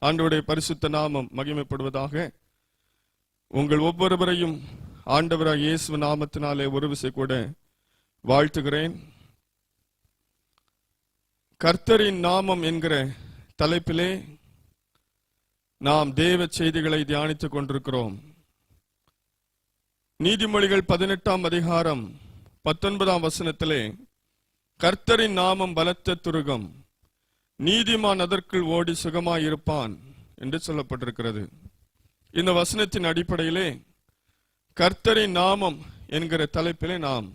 ஆண்டவருடைய பரிசுத்த நாமம் மகிமைப்படுவதாக. உங்கள் ஒவ்வொருவரையும் ஆண்டவராக இயேசு நாமத்தினாலே ஒரு விசை கூட வாழ்த்துகிறேன். கர்த்தரின் நாமம் என்கிற தலைப்பிலே நாம் தேவ செய்திகளை தியானித்துக் கொண்டிருக்கிறோம். நீதிமொழிகள் 18ஆம் அதிகாரம் 19ஆம் வசனத்திலே கர்த்தரின் நாமம் பலத்த துருகம், நீதிமான் அதற்குள் ஓடி சுகமாயிருப்பான் என்று சொல்லப்பட்டிருக்கிறது. இந்த வசனத்தின் அடிப்படையிலே கர்த்தரின் நாமம் என்கிற தலைப்பிலே நாம்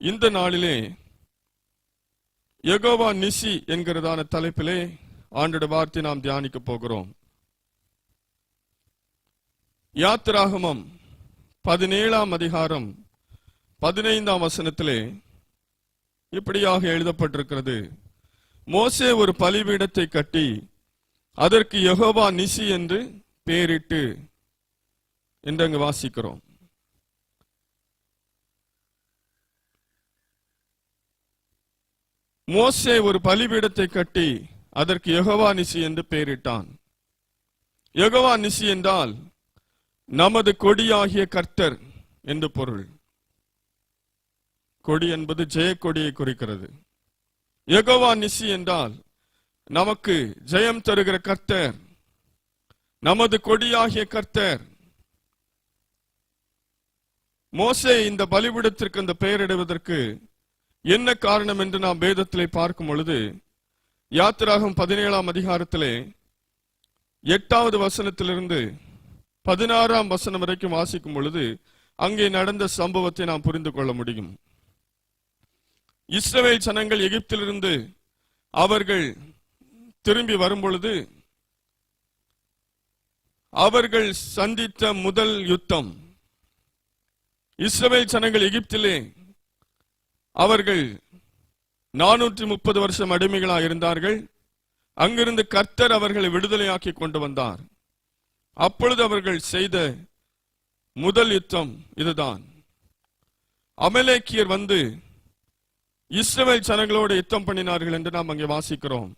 இந்த நாளிலே யெகோவா நிசி என்கிறதான தலைப்பிலே ஆண்டோட வார்த்தை நாம் தியானிக்க போகிறோம். யாத்திராகமம் 17ஆம் அதிகாரம் 15ஆம் வசனத்திலே இப்படியாக எழுதப்பட்டிருக்கிறது. மோசே ஒரு பலிபீடத்தை கட்டி அதற்கு யெகோவா நிசி என்று பெயரிட்டு என்று அங்கு வாசிக்கிறோம். மோசே ஒரு பலிபீடத்தை கட்டி அதற்கு யெகோவா நிசி என்று பெயரிட்டான். யெகோவா நிசி என்றால் நமது கொடியாகிய கர்த்தர் என்று பொருள். கொடி என்பது ஜெயக்கொடியை குறிக்கிறது. யெகோவா நிசி என்றால் நமக்கு ஜெயம் தருகிற கர்த்தர், நமது கொடியாகிய கர்த்தர். மோசே இந்த பலிபீடத்திற்கு அந்த பெயரிடுவதற்கு என்ன காரணம் என்று நாம் வேதத்திலே பார்க்கும் பொழுது, யாத்திராகமம் 17ஆம் அதிகாரத்திலே 8வது வசனத்திலிருந்து 16ஆம் வசனம் வரைக்கும் வாசிக்கும் பொழுது அங்கே நடந்த சம்பவத்தை நாம் புரிந்து கொள்ள முடியும். இஸ்ரவேல் ஜனங்கள் எகிப்திலிருந்து அவர்கள் திரும்பி வரும் பொழுது அவர்கள் சந்தித்த முதல் யுத்தம். இஸ்ரவேல் ஜனங்கள் எகிப்திலே அவர்கள் 430 வருஷம் அடிமைகளாக இருந்தார்கள். அங்கிருந்து கர்த்தர் அவர்களை விடுதலையாக்கி கொண்டு வந்தார். அப்பொழுது அவர்கள் செய்த முதல் யுத்தம் இதுதான். அமலேக்கியர் வந்து இஸ்ரவேல் ஜனங்களோடு யுத்தம் பண்ணினார்கள் என்று நாம் அங்கே வாசிக்கிறோம்.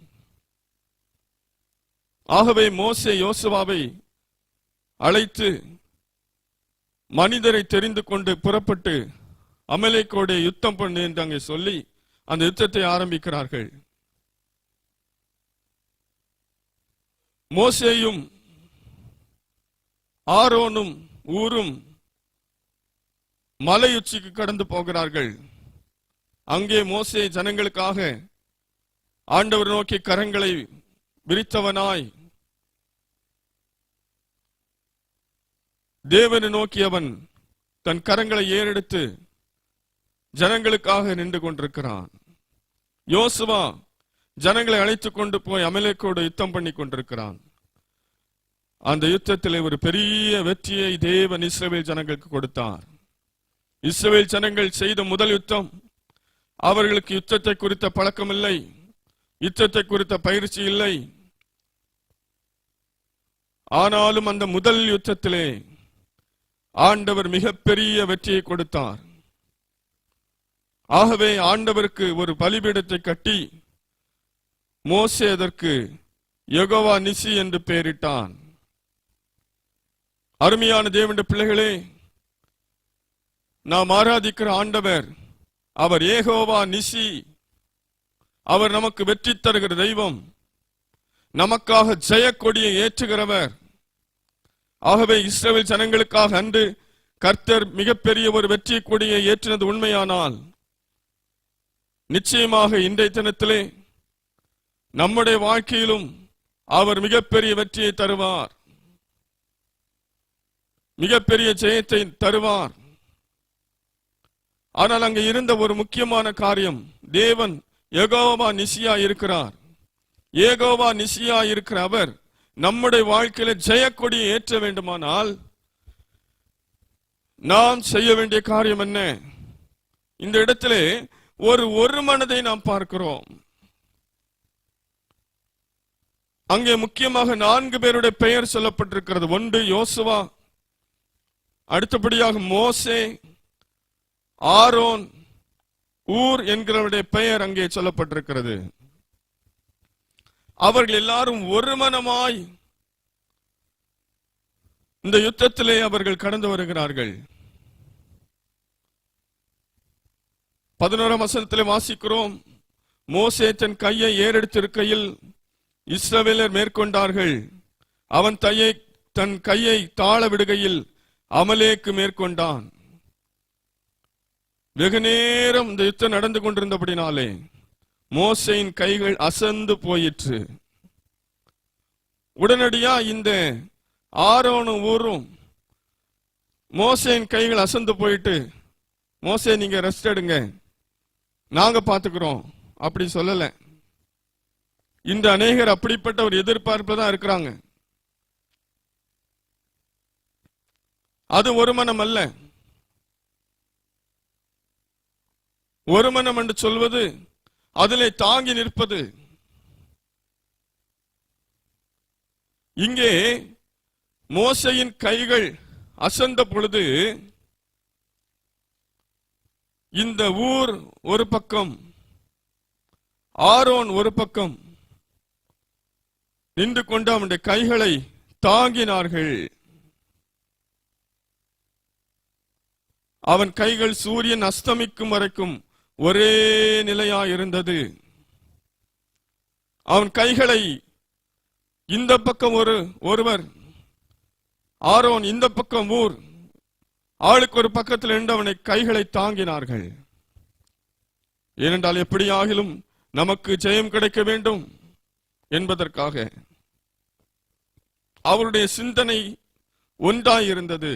ஆகவே மோசே யோசுவாவை அழைத்து மனிதரை தெரிந்து கொண்டு புறப்பட்டு அமலேக்கோடு யுத்தம் பண்ணு என்று அங்கே சொல்லி அந்த யுத்தத்தை ஆரம்பிக்கிறார்கள். மோசேயும் ஆரோனும் ஊரும் மலை உச்சிக்கு கடந்து போகிறார்கள். அங்கே மோசே ஜனங்களுக்காக ஆண்டவர் நோக்கி கரங்களை விரித்தவனாய் தேவனை நோக்கி அவன் தன் கரங்களை ஏறெடுத்து ஜனங்களுக்காக நின்று கொண்டிருக்கிறான். யோசுவா ஜனங்களை அழைத்துக் கொண்டு போய் அமலேக்கோடு யுத்தம் பண்ணி கொண்டிருக்கிறான். அந்த யுத்தத்தில் ஒரு பெரிய வெற்றியை தேவன் இஸ்ரவேல் ஜனங்களுக்கு கொடுத்தார். இஸ்ரவேல் ஜனங்கள் செய்த முதல் யுத்தம். அவர்களுக்கு யுத்தத்தை குறித்த பழக்கம் இல்லை, யுத்தத்தை குறித்த பயிற்சி இல்லை. ஆனாலும் அந்த முதல் யுத்தத்திலே ஆண்டவர் மிகப்பெரிய வெற்றியை கொடுத்தார். ஆகவே ஆண்டவருக்கு ஒரு பலிபீடத்தை கட்டி மோசே அதற்கு யெகோவா நிசி என்று பெயரிட்டான். அருமையான தேவனுடைய பிள்ளைகளே, நாம் ஆராதிக்கிற ஆண்டவர் அவர் யெகோவா நிசி. அவர் நமக்கு வெற்றி தருகிற தெய்வம், நமக்காக ஜெயக்கொடியை ஏற்றுகிறவர். ஆகவே இஸ்ரவேல் ஜனங்களுக்காக அன்று கர்த்தர் மிகப்பெரிய ஒரு வெற்றி கொடியை ஏற்றினது உண்மையானால், நிச்சயமாக இன்றைய தினத்திலே நம்முடைய வாழ்க்கையிலும் அவர் மிகப்பெரிய வெற்றியை தருவார், மிகப்பெரிய ஜெயத்தை தருவார். ஆனால் அங்கே இருந்த ஒரு முக்கியமான காரியம், தேவன் யெகோவா நிசியா இருக்கிறார். யெகோவா நிசியா இருக்கிற அவர் நம்முடைய வாழ்க்கையில ஜெயக்கொடியை ஏற்ற வேண்டுமானால் நாம் செய்ய வேண்டிய காரியம் என்ன? இந்த இடத்திலே ஒரு மனதை நாம் பார்க்கிறோம். அங்கே முக்கியமாக 4 பேருடைய பெயர் சொல்லப்பட்டிருக்கிறது. ஒன்று யோசுவா, அடுத்தபடியாக மோசே, ஆரோன், ஊர் என்கிறவருடைய பெயர் அங்கே சொல்லப்பட்டிருக்கிறது. அவர்கள் எல்லாரும் ஒரு மனமாய் இந்த யுத்தத்திலே அவர்கள் கடந்து வருகிறார்கள். 11ஆம் வசனத்திலே வாசிக்கிறோம், மோசே தன் கையை ஏறெடுத்திருக்கையில் இஸ்ரவேலர் மேற்கொண்டார்கள். அவன் தன் கையை தாழ விடுகையில் அமலேக்கு மேற்கொண்டான். வெகு நேரம் இந்த யுத்தம் நடந்து கொண்டிருந்தபடினாலே மோசேயின் கைகள் அசந்து போயிற்று. உடனடியா இந்த ஆரோனும் ஊரும் மோசேயின் கைகள் அசந்து போயிட்டு, மோசே நீங்க ரெஸ்ட் எடுங்க, நாங்க பாத்துக்கிறோம் அப்படி சொல்லல. இந்த அநேகர் அப்படிப்பட்ட ஒரு எதிர்பார்ப்புல தான் இருக்கிறாங்க. அது ஒரு மனம் அல்ல. ஒரு மனம் என்று சொல்வது அதிலே தாங்கி நிற்பது. இங்கே மோசேயின் கைகள் அசந்த பொழுது இந்த ஊர் ஒரு பக்கம், ஆரோன் ஒரு பக்கம் நின்று கொண்டு அவனுடைய கைகளை தாங்கினார்கள். அவன் கைகள் சூரியன் அஸ்தமிக்கும் வரைக்கும் ஒரே நிலையா இருந்தது. அவன் கைகளை இந்த பக்கம் ஒருவர், ஆரோன் இந்த பக்கம் ஊர், ஆளுக்கு ஒரு பக்கத்தில் இருந்து அவனை கைகளை தாங்கினார்கள். ஏனென்றால் எப்படியாகிலும் நமக்கு ஜெயம் கிடைக்க வேண்டும் என்பதற்காக அவருடைய சிந்தனை ஒன்றாயிருந்தது.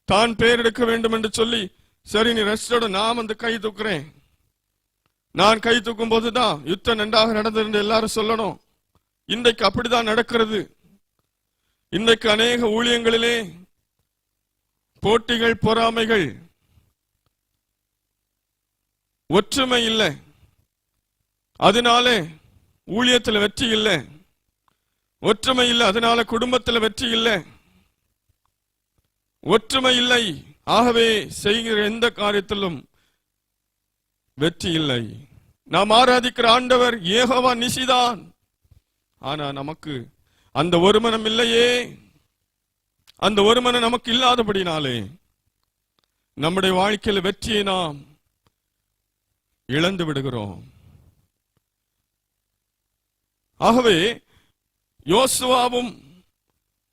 தான் பேர் எடுக்க வேண்டும் என்று சொல்லி, சரி நீ ரெஸ்டோட, நான் வந்து கை தூக்குறேன், நான் கை தூக்கும் போதுதான் யுத்தம் நன்றாக நடந்தது எல்லாரும் சொல்லணும். இன்றைக்கு அப்படிதான் நடக்கிறது. இன்றைக்கு அநேக ஊழியங்களிலே போட்டிகள், பொறாமைகள், ஒற்றுமை இல்லை, அதனாலே ஊழியத்தில் வெற்றி இல்லை. ஒற்றுமை இல்லை, அதனால குடும்பத்தில் வெற்றி இல்லை. ஒற்றுமை இல்லை, ஆகவே செய்கிற எந்த காரியத்திலும் வெற்றி இல்லை. நாம் ஆராதிக்கிற ஆண்டவர் யெகோவா நிசிதான். ஆனா நமக்கு அந்த ஒரு மனம் இல்லையே. அந்த ஒரு மனம் நமக்கு இல்லாதபடினாலே நம்முடைய வாழ்க்கையில் வெற்றியை நாம் இழந்து விடுகிறோம். ஆகவே யோசுவாவும்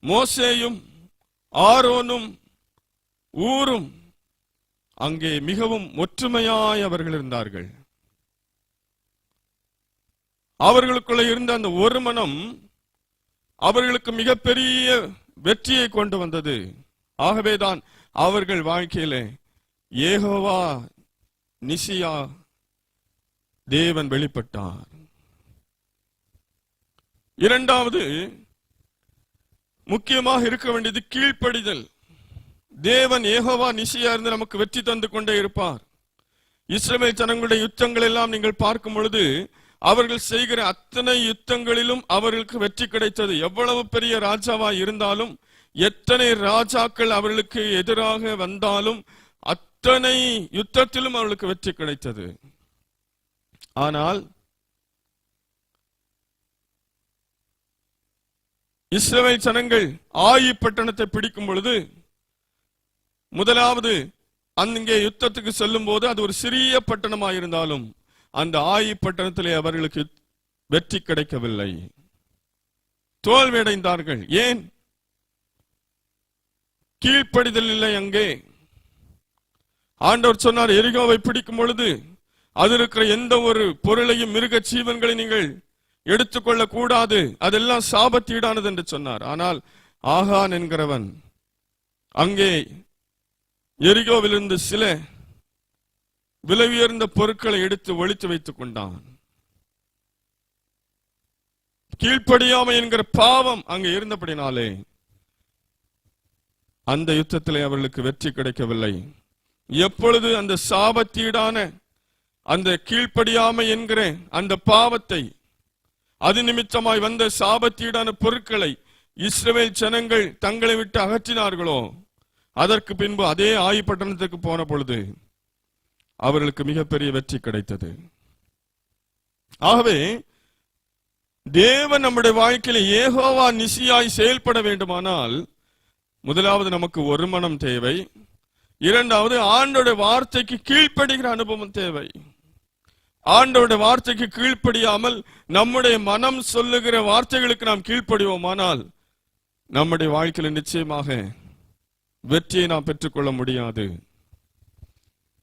மோசேயும் ஆரோனும் ஊரும் அங்கே மிகவும் ஒற்றுமையாய் அவர்கள் இருந்தார்கள். அவர்களுக்குள்ள இருந்த அந்த ஒரு மனம் அவர்களுக்கு மிகப்பெரிய வெற்றியை கொண்டு வந்தது. ஆகவேதான் அவர்கள் வாழ்க்கையிலே யெகோவா நிசியா தேவன் வெளிப்பட்டார். இரண்டாவது முக்கியமாக இருக்க வேண்டியது கீழ்ப்படிதல். தேவன் யெகோவா நிசியா இருந்து நமக்கு வெற்றி தந்து கொண்டே இருப்பார். இஸ்ரவேல் ஜனங்களுடைய யுத்தங்கள் எல்லாம் நீங்கள் பார்க்கும் பொழுது அவர்கள் செய்கிற அத்தனை யுத்தங்களிலும் அவர்களுக்கு வெற்றி கிடைத்தது. எவ்வளவு பெரிய ராஜாவா இருந்தாலும், எத்தனை ராஜாக்கள் அவர்களுக்கு எதிராக வந்தாலும், அத்தனை யுத்தத்திலும் அவர்களுக்கு வெற்றி கிடைத்தது. ஆனால் இஸ்ரவேல் ஜனங்கள் ஆயி பட்டணத்தை பிடிக்கும் பொழுது, முதலாவது அங்கே யுத்தத்துக்கு செல்லும் போது அது ஒரு சிறிய பட்டணமாயிருந்தாலும் அந்த ஆயி பட்டணத்திலே அவர்களுக்கு வெற்றி கிடைக்கவில்லை, தோல்வியடைந்தார்கள். ஏன்? கீழ்ப்படிதல் இல்லை. அங்கே ஆண்டவர் சொன்னார், எரிகோவை பிடிக்கும் பொழுது அது இருக்கிற எந்த ஒரு பொருளையும் மிருக ஜீவன்களை நீங்கள் எடுத்துக்கொள்ள கூடாது, அதெல்லாம் சாபத்தீடானது என்று சொன்னார். ஆனால் ஆகான் என்கிறவன் அங்கே எரிகோவிலிருந்து சில விலை உயர்ந்த பொருட்களை எடுத்து ஒளித்து வைத்துக் கொண்டான். கீழ்ப்படியாமை என்கிற பாவம் அங்கே இருந்தபடினாலே அந்த யுத்தத்திலே அவர்களுக்கு வெற்றி கிடைக்கவில்லை. எப்பொழுது அந்த சாபத்தீடான அந்த கீழ்ப்படியாமை என்கிற அந்த பாவத்தை, அது நிமித்தமாய் வந்த சாபத்தீடான பொருட்களை இஸ்ரவேல் ஜனங்கள் தங்களை விட்டு அகற்றினார்களோ, அதற்கு பின்பு அதே ஆயி பட்டணத்துக்கு போன பொழுது அவர்களுக்கு மிகப்பெரிய வெற்றி கிடைத்தது. ஆகவே தேவன் நம்முடைய வாழ்க்கையில யெகோவா நிசியாய் செயல்பட வேண்டுமானால் முதலாவது நமக்கு ஒரு மனம் தேவை. இரண்டாவது ஆண்டவருடைய வார்த்தைக்கு கீழ்ப்படுகிற அனுபவம் தேவை. ஆண்டவருடைய வார்த்தைக்கு கீழ்ப்படியாமல் நம்முடைய மனம் சொல்லுகிற வார்த்தைகளுக்கு நாம் கீழ்ப்படிவோமானால் நம்முடைய வாழ்க்கையில நிச்சயமாக வெற்றியை நாம் பெற்றுக்கொள்ள முடியாது,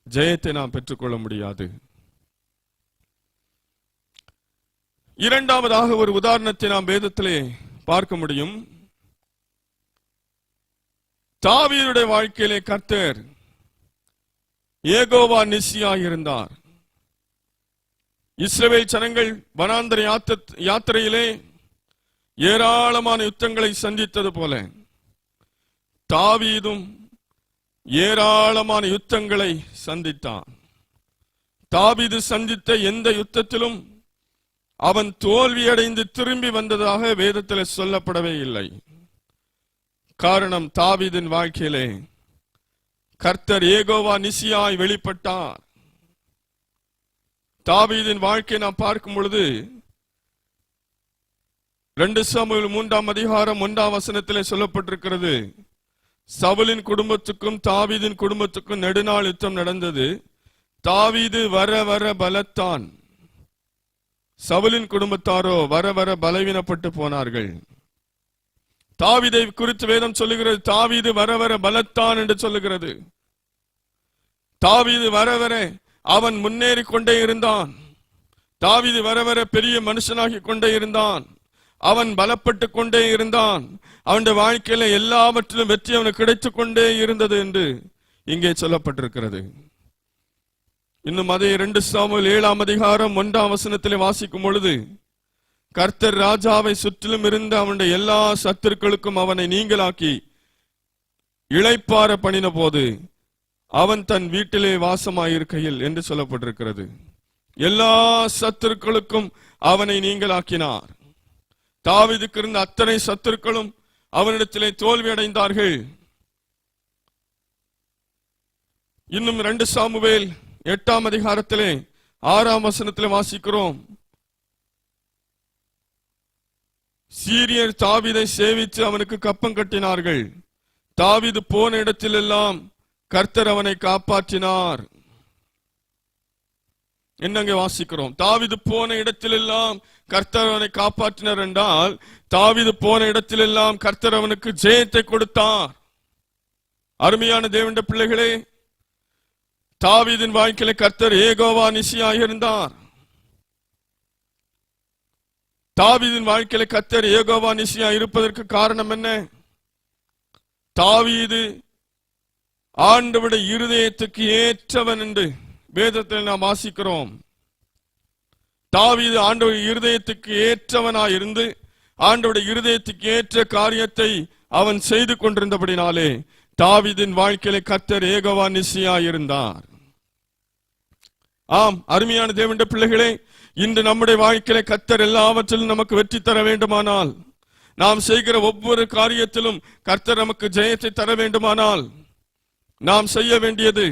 ஜெயத்தை நாம் பெற்றுக்கொள்ள முடியாது. இரண்டாவதாக ஒரு உதாரணத்தை நாம் வேதத்திலே பார்க்க முடியும். தாவீதுடைய வாழ்க்கையிலே கர்த்தர் யெகோவா நிசியாய் இருந்தார். இஸ்ரவேல் ஜனங்கள் வனாந்தர யாத்திரையிலே ஏராளமான யுத்தங்களை சந்தித்தது போல தாவீதும் ஏராளமான யுத்தங்களை சந்தித்தான். தாவீது சந்தித்த எந்த யுத்தத்திலும் அவன் தோல்வியடைந்து திரும்பி வந்ததாக வேதத்தில் சொல்லப்படவே இல்லை. காரணம், தாவீதின் வாழ்க்கையிலே கர்த்தர் யெகோவா நிசியாய் வெளிப்பட்டார். தாவீதின் வாழ்க்கையை நாம் பார்க்கும் பொழுது 2 சாமுவேல் 3ஆம் அதிகாரம் 1ஆம் வசனத்திலே சொல்லப்பட்டிருக்கிறது, சவுலின் குடும்பத்துக்கும் தாவீதின் குடும்பத்துக்கும் நெடுநாள் யுத்தம் நடந்தது. தாவீது வர வர பலத்தான், சவுலின் குடும்பத்தாரோ வர வர பலவீனப்பட்டு போனார்கள். தாவீதை குறித்து வேதம் சொல்லுகிறது, தாவீது வர வர பலத்தான் என்று சொல்லுகிறது. தாவீது வர வர அவன் முன்னேறி கொண்டே இருந்தான். தாவீது வர வர பெரிய மனுஷனாகி கொண்டே இருந்தான். அவன் பலப்பட்டு கொண்டே இருந்தான். அவனுடைய வாழ்க்கையில எல்லாவற்றிலும் வெற்றி அவனுக்கு கிடைத்துக் கொண்டே இருந்தது என்று இங்கே சொல்லப்பட்டிருக்கிறது. இன்னும் அதே 2 சாமுவேல் 7ஆம் அதிகாரம் 1ஆம் வசனத்திலே வாசிக்கும் பொழுது, கர்த்தர் ராஜாவை சுற்றிலும் இருந்த அவனுடைய எல்லா சத்துருக்களுக்கும் அவனை நீங்களாக்கி இளைப்பாற பண்ணின போது அவன் தன் வீட்டிலே வாசமாயிருக்கையில் என்று சொல்லப்பட்டிருக்கிறது. எல்லா சத்துருக்களுக்கும் அவனை நீங்களாக்கினார். தாவீதுக்கு இருந்த அத்தனை சத்துருக்களும் அவனிடத்திலே தோல்வி அடைந்தார்கள். இன்னும் 2 சாமுவேல் 8ஆம் அதிகாரத்திலே 6ஆம் வசனத்திலே வாசிக்கிறோம், சீரியர் தாவீதை சேவித்து அவனுக்கு கப்பம் கட்டினார்கள். தாவீது போன இடத்திலெல்லாம் கர்த்தர் அவனை காப்பாற்றினார். என்னங்க வாசிக்கிறோம், தாவீது போன இடத்திலெல்லாம் கர்த்தர் அவனை காப்பாற்றினார் என்றால், தாவீது போன இடத்திலெல்லாம் கர்த்தர் அவனுக்கு ஜெயத்தை கொடுத்தார். அருமையான தேவனுடைய பிள்ளைகளே, தாவீதின் வாழ்க்கையில கர்த்தர் யெகோவா நிசியாய் இருந்தார். தாவீதின் வாழ்க்கையில கர்த்தர் யெகோவா நிசியாய் இருப்பதற்கு காரணம் என்ன? தாவீது ஆண்டவருடைய இருதயத்துக்கு ஏற்றவன் என்று வேதத்தில் நாம் வாசிக்கிறோம். தாவீது ஆண்டவருடைய இருதயத்துக்கு ஏற்றவனாய் இருந்து ஆண்டவருடைய இருதயத்துக்கு ஏற்ற காரியத்தை அவன் செய்து கொண்டிருந்தபடினாலே தாவீதின் வாழ்க்கையில கர்த்தர் யெகோவா நிசியாய் இருந்தார். ஆம், அருமையான தேவனுடைய பிள்ளைகளே, இன்று நம்முடைய வாழ்க்கையில கர்த்தர் எல்லாவற்றிலும் நமக்கு வெற்றி தர வேண்டுமானால், நாம் செய்கிற ஒவ்வொரு காரியத்திலும் கர்த்தர் நமக்கு ஜெயத்தை தர வேண்டுமானால், நாம் செய்ய வேண்டியது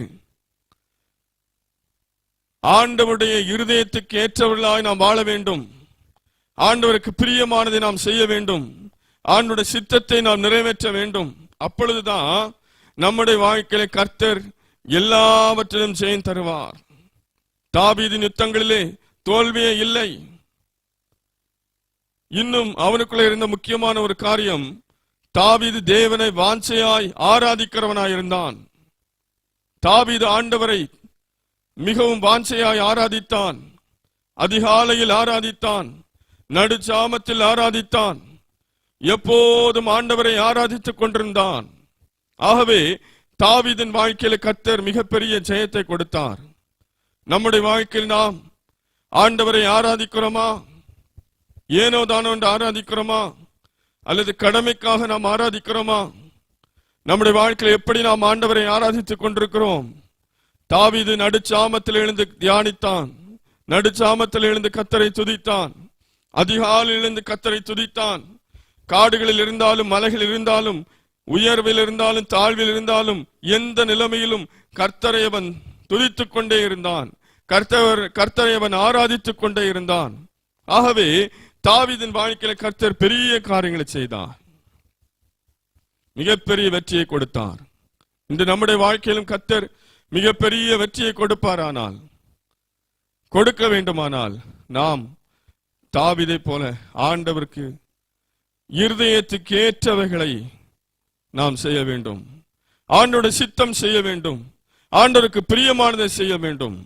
ஆண்டவருடைய இருதயத்துக்கு ஏற்றவர்களாய் நாம் வாழ வேண்டும். ஆண்டவருக்கு பிரியமானதை நாம் செய்ய வேண்டும். ஆண்டவருடைய சித்தத்தை நாம் நிறைவேற்ற வேண்டும். அப்பொழுதுதான் நம்முடைய வாழ்க்கையில கர்த்தர் எல்லாவற்றிலும் ஜெயம் தருவார். தாவீதின் யுத்தங்களிலே தோல்வியே இல்லை. இன்னும் அவனுக்குள்ள இருந்த முக்கியமான ஒரு காரியம், தாவீது தேவனை வாஞ்சையாய் ஆராதிக்கிறவனாய் இருந்தான். தாவீது ஆண்டவரை மிகவும் வாஞ்சையாய் ஆராதித்தான். அதிகாலையில் ஆராதித்தான், நடுச்சாமத்தில் ஆராதித்தான், எப்போதும் ஆண்டவரை ஆராதித்துக் கொண்டிருந்தான். ஆகவே தாவீதின் வாழ்க்கையில கர்த்தர் மிகப்பெரிய ஜெயத்தை கொடுத்தார். நம்முடைய வாழ்க்கையில் நாம் ஆண்டவரை ஆராதிக்கிறோமா? ஏனோ தானோ என்று ஆராதிக்கிறோமா? அல்லது கடமைக்காக நாம் ஆராதிக்கிறோமா? நம்முடைய வாழ்க்கையில் எப்படி நாம் ஆண்டவரை ஆராதித்துக் கொண்டிருக்கிறோம்? தாவீது நடுச்சாமத்தில் எழுந்து தியானித்தான், நடுச்சாமத்தில் எழுந்து கர்த்தரை துதித்தான், அதிகாலையில் எழுந்து கர்த்தரை துதித்தான். காடுகளில் இருந்தாலும் மலைகளில் இருந்தாலும் உயர்வில் இருந்தாலும் தாழ்வில் இருந்தாலும் எந்த நிலைமையிலும் கர்த்தரை அவன் துதித்துக் கொண்டே இருந்தான். கர்த்தரை அவன் ஆராதித்துக் கொண்டே இருந்தான். ஆகவே தாவீதின் வாழ்க்கையில கர்த்தர் பெரிய காரியங்களை செய்தார், மிகப்பெரிய வெற்றியை கொடுத்தார். இன்று நம்முடைய வாழ்க்கையிலும் கர்த்தர் மிகப்பெரிய வெற்றியை கொடுப்பாரானால், கொடுக்க வேண்டுமானால் நாம் தாவீதை போல ஆண்டவருக்கு இருதயத்துக்கு ஏற்றவைகளை நாம் செய்ய வேண்டும். ஆண்டவருடைய சித்தம் செய்ய வேண்டும், ஆண்டவருக்கு பிரியமானதை செய்ய வேண்டும்.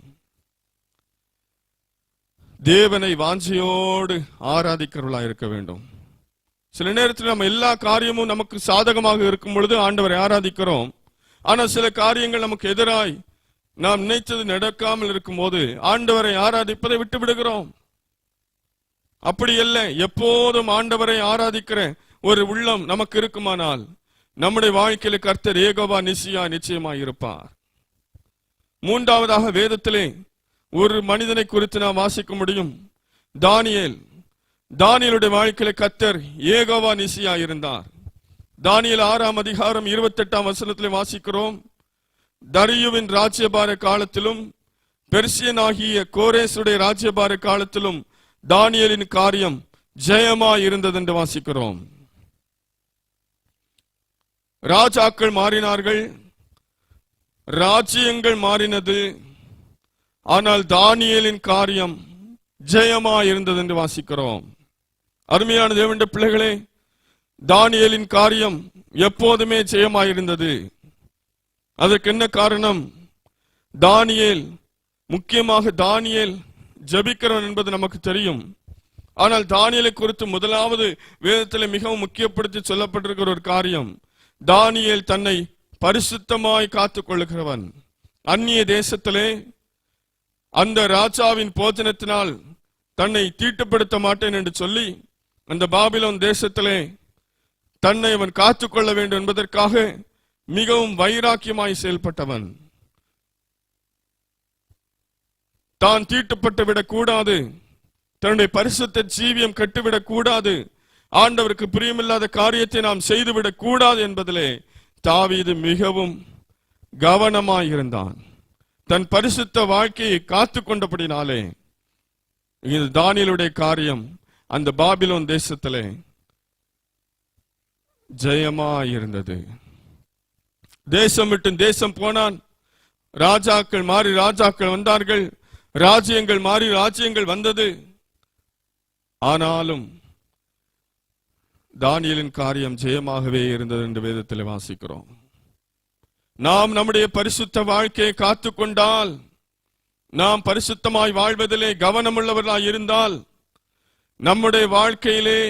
தேவனை வாஞ்சையோடு ஆராதிக்கிறவர்களா இருக்க வேண்டும். சில நேரத்தில் நம்ம எல்லா காரியமும் நமக்கு சாதகமாக இருக்கும் பொழுது ஆண்டவரை ஆராதிக்கிறோம். ஆனால் சில காரியங்கள் நமக்கு எதிராய் நாம் நினைத்தது நடக்காமல் இருக்கும் போது ஆண்டவரை ஆராதிப்பதை விட்டு விடுகிறோம். அப்படி அல்ல, எப்போதும் ஆண்டவரை ஆராதிக்கிற ஒரு உள்ளம் நமக்கு இருக்குமானால் நம்முடைய வாழ்க்கையில கர்த்தர் யெகோவா நிசியா நிச்சயமாய் இருப்பார். மூன்றாவதாக வேதத்திலே ஒரு மனிதனை குறித்து நாம் வாசிக்க முடியும். தானியேலுடைய வாழ்க்கையில கர்த்தர் யெகோவா நிசியா இருந்தார். தானியேல் 6ஆம் அதிகாரம் 28ஆம் வசனத்திலே வாசிக்கிறோம். தரியுவின் ராஜ்யபார காலத்திலும் பெர்சியனாகிய கோரேசுடைய ராஜ்யபார காலத்திலும் தானியேலின் காரியம் ஜெயமாய் இருந்தது என்று வாசிக்கிறோம். ராஜாக்கள் மாறினார்கள், ராஜ்யங்கள் மாறினது, ஆனால் தானியேலின் காரியம் ஜெயமாய் இருந்தது என்று வாசிக்கிறோம். அருமையான தேவனுடைய பிள்ளைகளே, தானியேலின் காரியம் எப்போதுமே ஜெயமாயிருந்தது. அதற்கு என்ன காரணம்? தானியேல், முக்கியமாக தானியேல் ஜெபிக்கிறவன் என்பது நமக்கு தெரியும். ஆனால் தானியேலை குறித்து முதலாவது வேதத்தில் மிகவும் முக்கியப்படுத்தி சொல்லப்பட்டிருக்கிற ஒரு காரியம், தானியேல் தன்னை பரிசுத்தமாய் காத்துக் கொள்ளுகிறவன். அந்நிய தேசத்திலே அந்த ராஜாவின் போஜனத்தினால் தன்னை தீட்டுப்படுத்த மாட்டேன் என்று சொல்லி அந்த பாபிலோன் தேசத்திலே தன்னை அவன் காத்துக்கொள்ள வேண்டும் என்பதற்காக மிகவும் வைராக்கியமாய் செயல்பட்டவன். தான் தீட்டுப்பட்டு விடக் கூடாது, தன்னுடைய பரிசுத்த ஜீவியம் கட்டுவிடக் கூடாது, ஆண்டவருக்கு பிரியமில்லாத காரியத்தை நாம் செய்துவிடக் கூடாது என்பதிலே தாவீது மிகவும் கவனமாயிருந்தான். தன் பரிசுத்த வாழ்க்கையை காத்து கொண்டபடினாலே இது தானியேலுடைய காரியம் அந்த பாபிலோன் தேசத்திலே ஜெயமாயிருந்தது. தேசம் விட்டு தேசம் போனான், ராஜாக்கள் மாறி ராஜாக்கள் வந்தார்கள், ராஜ்யங்கள் மாறி ராஜ்யங்கள் வந்தது. ஆனாலும் தானியேலின் காரியம் ஜெயமாகவே இருந்தது என்று வேதத்தில் வாசிக்கிறோம். நாம் நம்முடைய பரிசுத்த வாழ்க்கையை காத்துக்கொண்டால், நாம் பரிசுத்தமாய் வாழ்வதிலே கவனமுள்ளவர்களாய் இருந்தால், நம்முடைய வாழ்க்கையிலே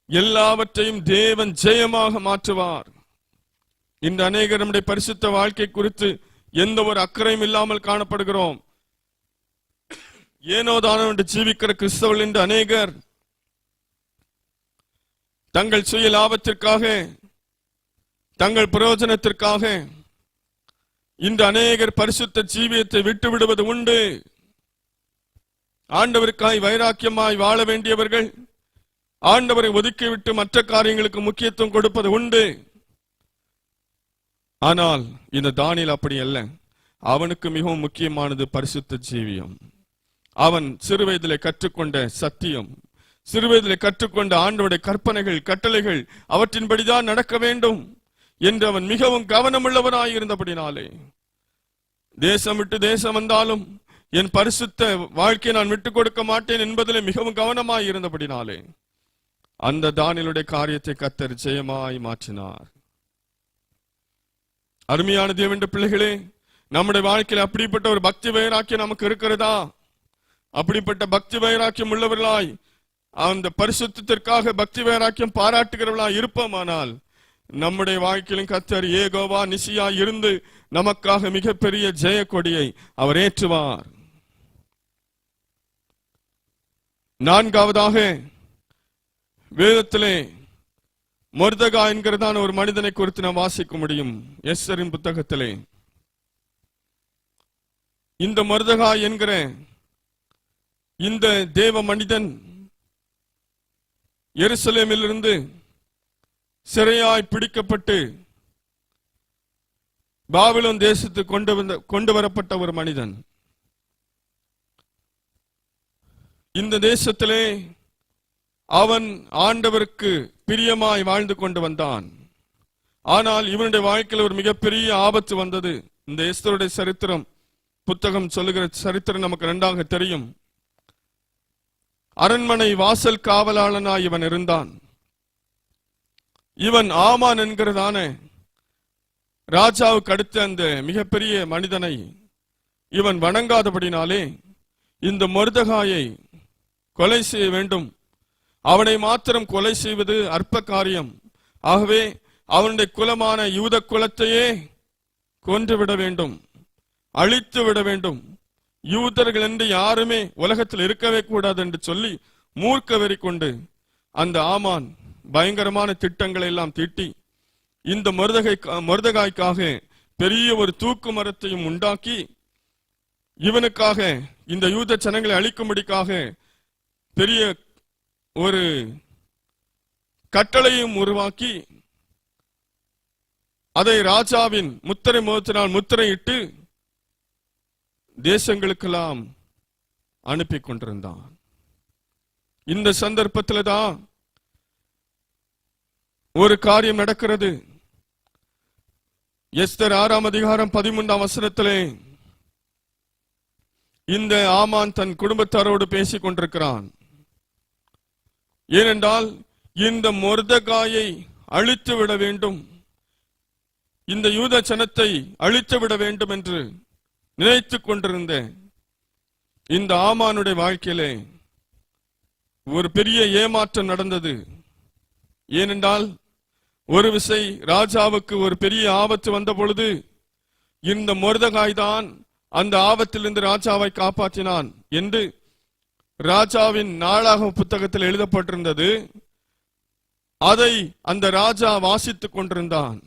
எல்லாவற்றையும் தேவன் ஜெயமாக மாற்றுவார். இந்த அநேகர் நம்முடைய பரிசுத்த வாழ்க்கை குறித்து எந்த ஒரு அக்கறையும் இல்லாமல் காணப்படுகிறோம். ஏனோ தானோ என்று ஜீவிக்கிற கிறிஸ்தவர்கள் என்று அநேகர் தங்கள் சுய லாபத்திற்காக, தங்கள் பிரயோஜனத்திற்காக இந்த அநேகர் பரிசுத்த ஜீவியத்தை விட்டு விடுவது உண்டு. ஆண்டவருக்காய் வைராக்கியமாய் வாழ வேண்டியவர்கள் ஆண்டவரை ஒதுக்கிவிட்டு மற்ற காரியங்களுக்கு முக்கியத்துவம் கொடுப்பது உண்டு. ஆனால் இந்த தானியேல் அப்படி அல்ல. அவனுக்கு மிகவும் முக்கியமானது பரிசுத்த ஜீவியம். அவன் சிறுவயதிலே கற்றுக்கொண்ட சத்தியம், சிறுவயதிலே கற்றுக்கொண்ட ஆண்டவருடைய கற்பனைகள், கட்டளைகள், அவற்றின்படிதான் நடக்க வேண்டும் என்று அவன் மிகவும் கவனமுள்ளவனாய் இருந்தபடினாலே, தேசம் விட்டு தேசம் வந்தாலும் என் பரிசுத்த வாழ்க்கையை நான் விட்டுக் கொடுக்க மாட்டேன் என்பதிலே மிகவும் கவனமாய் இருந்தபடினாலே அந்த தானியேலுடைய காரியத்தை கர்த்தர் ஜெயமாய் மாற்றினார். அருமையான தேவனுடைய பிள்ளைகளே, நம்முடைய வாழ்க்கையில் அப்படிப்பட்ட ஒரு பக்தி வைராக்கியம் நமக்கு இருக்கிறதா? அப்படிப்பட்ட பக்தி வைராக்கியம் உள்ளவர்களாய் அந்த பரிசுத்தத்திற்காக பக்தி வைராக்கியம் பாராட்டுகிறவர்களாய் இருப்போமானால் நம்முடைய வாழ்க்கையிலும் கர்த்தர் யெகோவா நிசியா இருந்து நமக்காக மிகப்பெரிய ஜெய கொடியை அவர் ஏற்றுவார். நான்காவதாக வேதத்திலே மொர்தெகா என்கிறதான ஒரு மனிதனை குறித்து நாம் வாசிக்க முடியும். எஸ்தரின் புத்தகத்திலே இந்த மொர்தெகா என்கிற இந்த தேவ மனிதன் எருசலேமிலிருந்து சிறையாய் பிடிக்கப்பட்டு பாபிலோன் தேசத்துக்கு கொண்டு வரப்பட்ட ஒரு மனிதன். இந்த தேசத்திலே அவன் ஆண்டவருக்கு பிரியமாய் வாழ்ந்து கொண்டு வந்தான். ஆனால் இவனுடைய வாழ்க்கையில் ஒரு மிகப்பெரிய ஆபத்து வந்தது. இந்த எஸ்தருடைய சரித்திரம் புத்தகம் சொல்லுகிற சரித்திரம் நமக்கு நன்றாக தெரியும். அரண்மனை வாசல் காவலாளனாய் இவன் இருந்தான். இவன் ஆமான் என்கிறதான ராஜாவுக்கு அடுத்த அந்த மிகப்பெரிய மனிதனை இவன் வணங்காதபடினாலே இந்த மொர்தெகாயை கொலை செய்ய வேண்டும். அவனை மாத்திரம் கொலை செய்வது அற்ப காரியம். ஆகவே அவனுடைய குலமான யூத குலத்தையே கொன்றுவிட வேண்டும், அழித்து விட வேண்டும். யூதர்கள் என்று யாருமே உலகத்தில் இருக்கவே கூடாது என்று சொல்லி மூர்க்க வெறி கொண்டு அந்த ஆமான் பயங்கரமான திட்டங்களை எல்லாம் தீட்டி இந்த மொர்தெகாய்க்காக பெரிய ஒரு தூக்கு மரத்தையும் உண்டாக்கி இவனுக்காக இந்த யூத ஜனங்களை அழிக்கும்படிக்காக பெரிய ஒரு கட்டளையும் உருவாக்கி அதை ராஜாவின் முத்திரை முகத்தினால் முத்திரையிட்டு தேசங்களுக்கெல்லாம் அனுப்பி கொண்டிருந்தான். இந்த சந்தர்ப்பத்தில் தான் ஒரு காரியம் நடக்கிறது. எஸ்தர் 6ஆம் அதிகாரம் 13ஆம் வசனத்திலே இந்த ஆமான் தன் குடும்பத்தாரோடு பேசிக் கொண்டிருக்கிறான். ஏனென்றால் இந்த மொர்தெகாயை அழித்து விட வேண்டும், இந்த யூத ஜனத்தை அழித்து விட வேண்டும் என்று நினைத்துக் கொண்டிருந்த இந்த ஆமானுடைய வாழ்க்கையிலே ஒரு பெரிய ஏமாற்றம் நடந்தது. ஏனென்றால் ஒரு விசை ராஜாவுக்கு ஒரு பெரிய ஆபத்து வந்த பொழுது இந்த மொர்தெகாய் தான் அந்த ஆபத்திலிருந்து ராஜாவை காப்பாற்றினான் என்று ராஜாவின் நாளாக புத்தகத்தில் எழுதப்பட்டிருந்தது. அதை அந்த ராஜா வாசித்துக் கொண்டிருந்தான்.